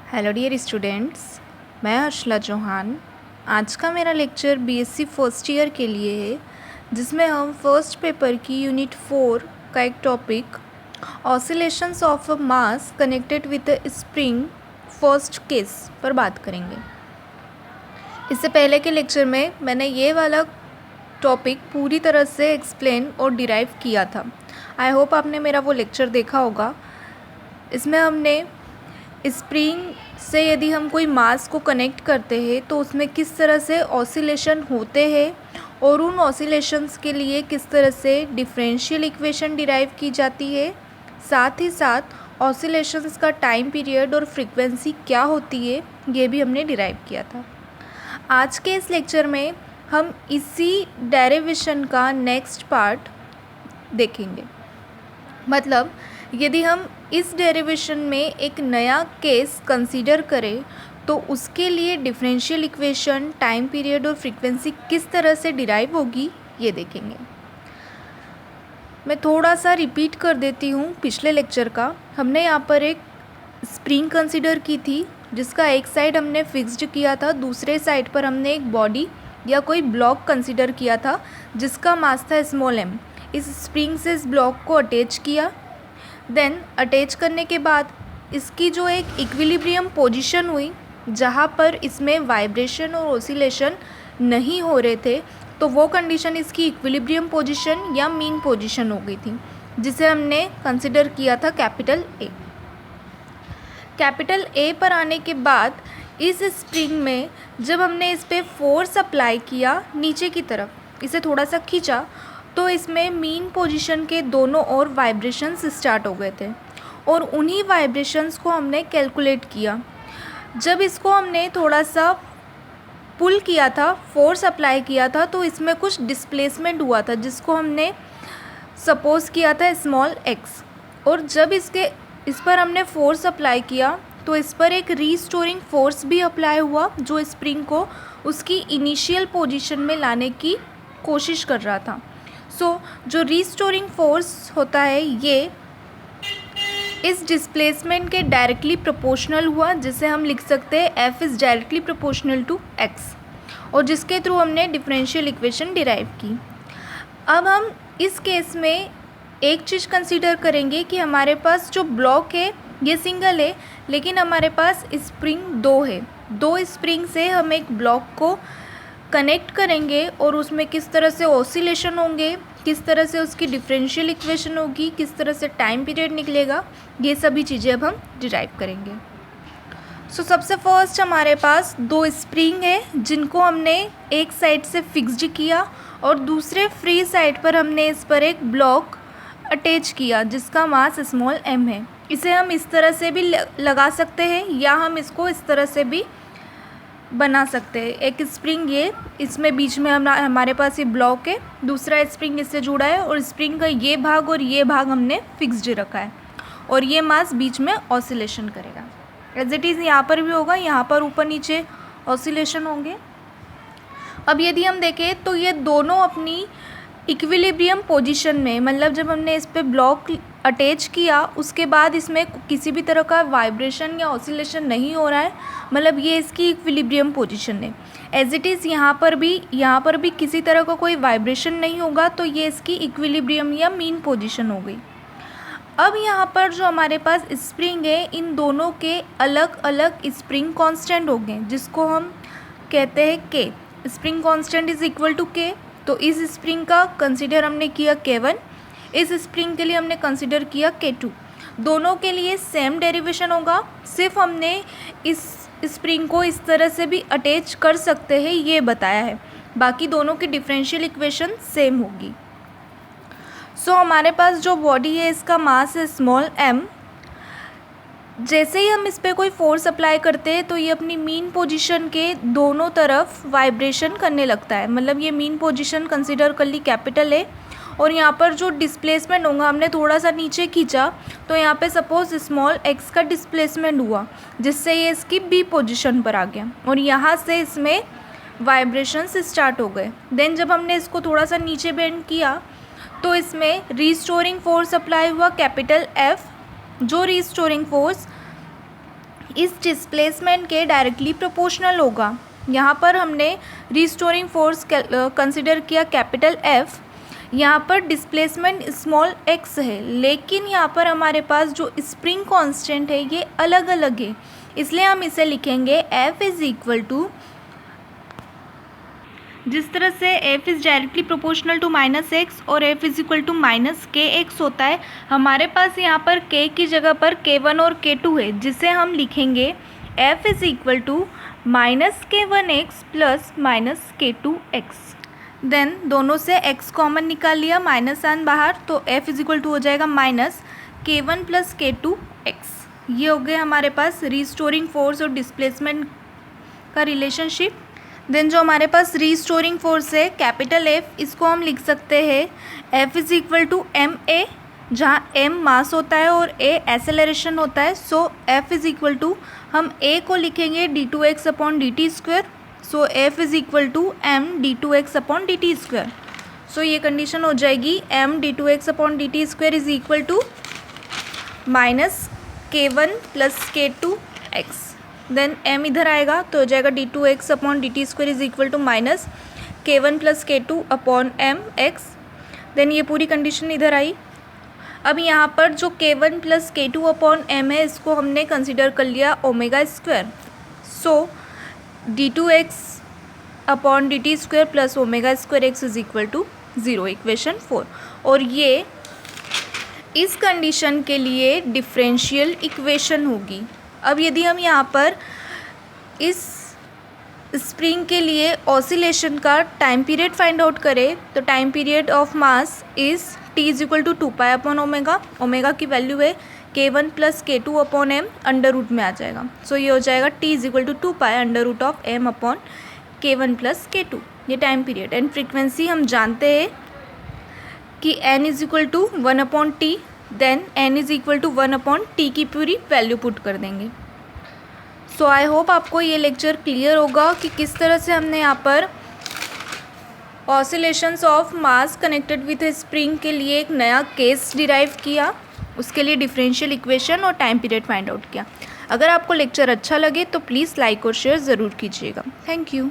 Hello dear students, मैं हर्षला चौहान। आज का मेरा लेक्चर बीएससी फर्स्ट ईयर के लिए है, जिसमें हम फर्स्ट पेपर की यूनिट 4 का एक topic oscillations of a mass connected with a spring first case पर बात करेंगे। इससे पहले के लेक्चर में मैंने ये वाला टॉपिक पूरी तरह से एक्सप्लेन और डिराइव किया था। आई होप आपने मेरा वो लेक्चर देखा होगा। इसमें हमने स्प्रिंग से यदि हम कोई मास को कनेक्ट करते हैं तो उसमें किस तरह से ऑसिलेशन होते हैं और उन ऑसिलेशंस के लिए किस तरह से डिफरेंशियल इक्वेशन डिराइव की जाती है, साथ ही साथ ऑसिलेशंस का टाइम पीरियड और फ्रीक्वेंसी क्या होती है, ये भी हमने डिराइव किया था। आज के इस लेक्चर में हम इसी डेरिवेशन का नेक्स्ट पार्ट देखेंगे। मतलब यदि हम इस डेरिवेशन में एक नया केस कंसीडर करें तो उसके लिए डिफरेंशियल इक्वेशन, टाइम पीरियड और फ्रीक्वेंसी किस तरह से डिराइव होगी, ये देखेंगे। मैं थोड़ा सा रिपीट कर देती हूँ पिछले लेक्चर का। हमने यहाँ पर एक स्प्रिंग कंसीडर की थी जिसका एक साइड हमने फिक्स्ड किया था, दूसरे साइड पर हमने एक बॉडी या कोई ब्लॉक कंसीडर किया था जिसका मास था स्मॉल m। इस स्प्रिंग से इस ब्लॉक को अटैच किया। देन अटैच करने के बाद इसकी जो एक इक्विलिब्रियम पोजीशन हुई जहाँ पर इसमें वाइब्रेशन और ओसिलेशन नहीं हो रहे थे, तो वो कंडीशन इसकी इक्विलिब्रियम पोजीशन या मीन पोजीशन हो गई थी, जिसे हमने कंसिडर किया था कैपिटल ए। कैपिटल ए पर आने के बाद इस स्प्रिंग में जब हमने इस पर फोर्स अप्लाई किया नीचे की तरफ, इसे थोड़ा सा खींचा, तो इसमें मीन पोजीशन के दोनों ओर वाइब्रेशंस स्टार्ट हो गए थे और उन्हीं वाइब्रेशंस को हमने कैलकुलेट किया। जब इसको हमने थोड़ा सा पुल किया था, फोर्स अप्लाई किया था, तो इसमें कुछ डिस्प्लेसमेंट हुआ था जिसको हमने सपोज किया था स्मॉल x। और जब इस पर हमने फोर्स अप्लाई किया तो इस पर एक रीस्टोरिंग फोर्स भी अप्लाई हुआ जो स्प्रिंग को उसकी इनिशियल पोजीशन में लाने की कोशिश कर रहा था। जो रीस्टोरिंग फोर्स होता है ये इस डिस्प्लेसमेंट के डायरेक्टली प्रोपोर्शनल हुआ, जिसे हम लिख सकते हैं F is directly proportional to x, और जिसके थ्रू हमने डिफरेंशियल इक्वेशन डिराइव की। अब हम इस केस में एक चीज़ कंसीडर करेंगे कि हमारे पास जो ब्लॉक है ये सिंगल है, लेकिन हमारे पास स्प्रिंग दो है। दो स्प्रिंग से हम एक ब्लॉक को कनेक्ट करेंगे और उसमें किस तरह से ऑसिलेशन होंगे, किस तरह से उसकी डिफरेंशियल इक्वेशन होगी, किस तरह से टाइम पीरियड निकलेगा, ये सभी चीज़ें अब हम डिराइव करेंगे। सबसे फर्स्ट हमारे पास दो स्प्रिंग है जिनको हमने एक साइड से फिक्स्ड किया और दूसरे फ्री साइड पर हमने इस पर एक ब्लॉक अटैच किया जिसका मास स्मॉल m है। इसे हम इस तरह से भी लगा सकते हैं या हम इसको इस तरह से भी बना सकते हैं। एक स्प्रिंग ये, इसमें बीच में हमारे पास ये ब्लॉक है, दूसरा स्प्रिंग इससे जुड़ा है और स्प्रिंग का ये भाग और ये भाग हमने फिक्स्ड रखा है और ये मास बीच में ऑसिलेशन करेगा। एज इट इज़ यहाँ पर भी होगा, यहाँ पर ऊपर नीचे ऑसिलेशन होंगे। अब यदि हम देखें तो ये दोनों अपनी इक्विलिब्रियम पोजीशन में, मतलब जब हमने इस पर ब्लॉक अटैच किया उसके बाद इसमें किसी भी तरह का वाइब्रेशन या ऑसिलेशन नहीं हो रहा है, मतलब ये इसकी इक्विलिब्रियम पोजीशन है। एज इट इज़ यहाँ पर भी किसी तरह का कोई वाइब्रेशन नहीं होगा, तो ये इसकी इक्विलिब्रियम या मीन पोजीशन हो गई। अब यहाँ पर जो हमारे पास स्प्रिंग है, इन दोनों के अलग अलग स्प्रिंग कांस्टेंट हो गए जिसको हम कहते हैं K। Spring constant is equal to K। तो इस स्प्रिंग का कंसीडर हमने किया K1, इस स्प्रिंग के लिए हमने कंसीडर किया K2। दोनों के लिए सेम डेरिवेशन होगा, सिर्फ हमने इस स्प्रिंग को इस तरह से भी अटैच कर सकते हैं ये बताया है, बाकी दोनों की डिफरेंशियल इक्वेशन सेम होगी। हमारे पास जो बॉडी है इसका मास है स्मॉल m। जैसे ही हम इस पर कोई फोर्स अप्लाई करते हैं तो ये अपनी मीन पोजीशन के दोनों तरफ वाइब्रेशन करने लगता है। मतलब ये मीन पोजीशन कंसीडर कर ली कैपिटल है और यहाँ पर जो डिस्प्लेसमेंट होगा, हमने थोड़ा सा नीचे खींचा तो यहाँ पे सपोज स्मॉल x का डिस्प्लेसमेंट हुआ जिससे ये इसकी B पोजीशन पर आ गया और यहाँ से इसमें वाइब्रेशंस स्टार्ट हो गए। देन जब हमने इसको थोड़ा सा नीचे बेंड किया तो इसमें रीस्टोरिंग फोर्स अप्लाई हुआ कैपिटल F, जो रीस्टोरिंग फोर्स इस डिस्प्लेसमेंट के डायरेक्टली प्रोपोर्शनल होगा। यहाँ पर हमने रिस्टोरिंग फोर्स कंसिडर किया कैपिटल F, यहाँ पर डिस्प्लेसमेंट स्मॉल x है, लेकिन यहाँ पर हमारे पास जो स्प्रिंग कांस्टेंट है ये अलग अलग है, इसलिए हम इसे लिखेंगे F इज़ इक्वल टू, जिस तरह से F is directly proportional to -x और F is equal to -kx होता है, हमारे पास यहाँ पर k की जगह पर k1 और k2 है, जिसे हम लिखेंगे F is equal to -k1x plus -k2x। Then दोनों से x कॉमन निकाल लिया, माइनस साइन बाहर, तो F इज़ इक्वल टू हो जाएगा -k1 प्लस k2x। ये हो गए हमारे पास रिस्टोरिंग फोर्स और डिस्प्लेसमेंट का रिलेशनशिप। देन जो हमारे पास रिस्टोरिंग फोर्स है कैपिटल F, इसको हम लिख सकते हैं F is equal to ma, जहाँ m मास होता है और a एक्सेलरेशन होता है। So F is equal to, हम a को लिखेंगे d2x upon dt square, so F is equal to m d2x upon dt square. So ये कंडीशन हो जाएगी m d2x upon dt square is equal to -k1 plus k2x। Then m इधर आएगा तो हो जाएगा d2x upon dt square is equal to -k1 plus k2 upon mx। Then ये पूरी कंडीशन इधर आई। अब यहाँ पर जो k1 plus k2 upon m है, इसको हमने कंसिडर कर लिया omega square. So d2x upon dt square plus omega square x is equal to 0, equation 4। और ये इस कंडीशन के लिए डिफरेंशियल इक्वेशन होगी। अब यदि हम यहाँ पर इस स्प्रिंग के लिए ऑसिलेशन का टाइम पीरियड फाइंड आउट करें, तो time period of mass is t is equal to 2 pi upon omega. Omega की वैल्यू है k1 plus k2 upon m, under root में आ जाएगा। सो ये हो जाएगा t is equal to 2 pi under root of m upon k1 plus k2, ये time period. And frequency हम जानते हैं कि n is equal to 1 upon t, then n is equal to 1 upon t की पूरी वैल्यू पुट कर देंगे। सो I hope आपको ये लेक्चर क्लियर होगा कि किस तरह से हमने यहाँ पर oscillations of mass connected with spring के लिए एक नया केस डिराइव किया, उसके लिए डिफरेंशियल इक्वेशन और टाइम पीरियड फाइंड आउट किया। अगर आपको लेक्चर अच्छा लगे तो प्लीज़ लाइक और शेयर ज़रूर कीजिएगा। Thank you.